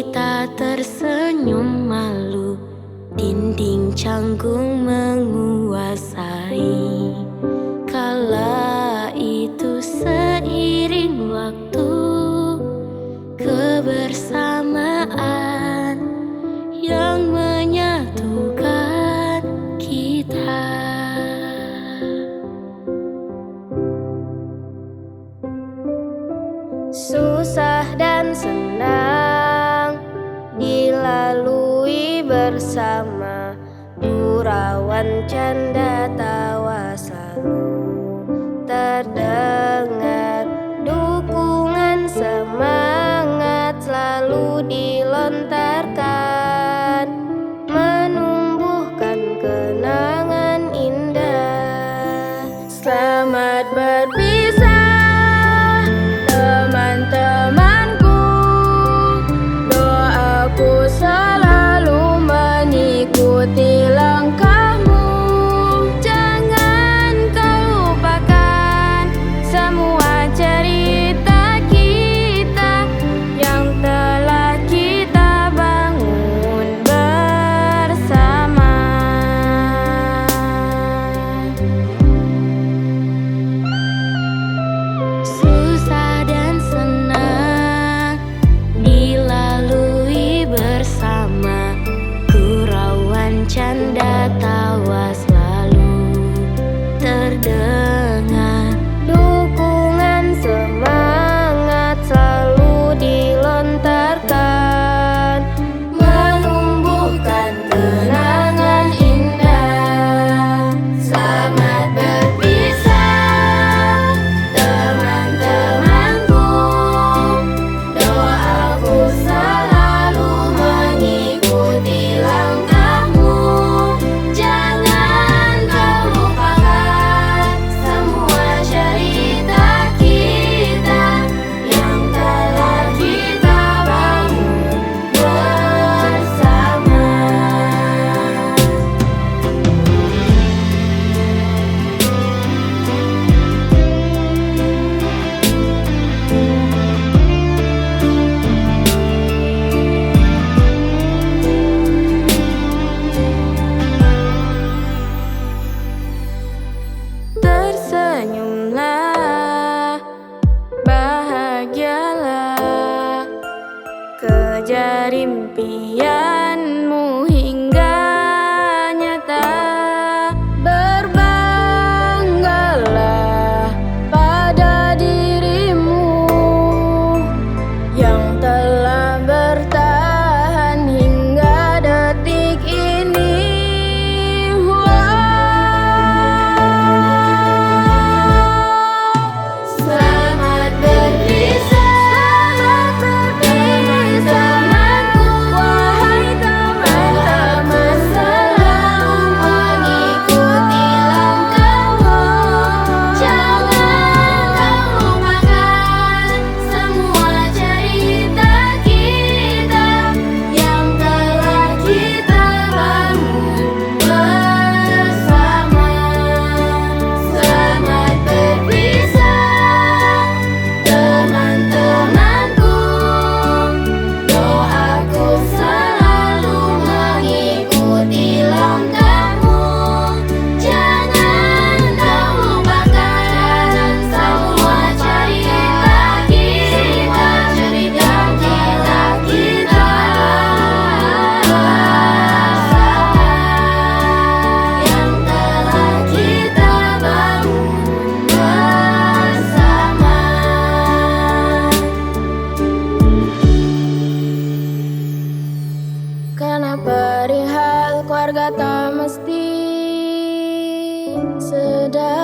Kita tersenyum malu, dinding canggung menguasai. Kala itu seiring waktu, kebersamaan yang menyatukan kita. Susah dan senang dilalui bersama, gurauan canda tawa selalu terdengar, dukungan semangat selalu dilontarkan, menumbuhkan kenangan indah. Selamat berpisah teman-temanku, doaku selalu mengikuti langkahmu. Jangan kau lupakan semua cerita kita yang telah kita bangun bersama. Susah dan senang dilalui bersama, gurauan canda tawa selalu terdengar, dukungan semangat selalu dilontarkan, menumbuhkan kenangan indah. Selamat berpisah teman-temanku, doaku selalu mengikuti langkahmu. Jangan kau lupakan semua cerita kita yang telah kita bangun bersama. Tersenyumlah, bahagialah, kejar impianmu hingga nyata. Berbanggalah pada dirimu yang telah bertahan hingga detik ini. Selamat berpisah teman-temanku, wahai teman-teman, selalu mengikuti langkahmu. Jangan kau lupakan semua cerita kita yang telah kita bangun bersama. Selamat berpisah teman-temanku, doaku selalu mengikuti langkahmu. Jangan kau lupakan semua cerita kita yang telah kita bangun bersama. Karena perihal keluarga tak mesti sedang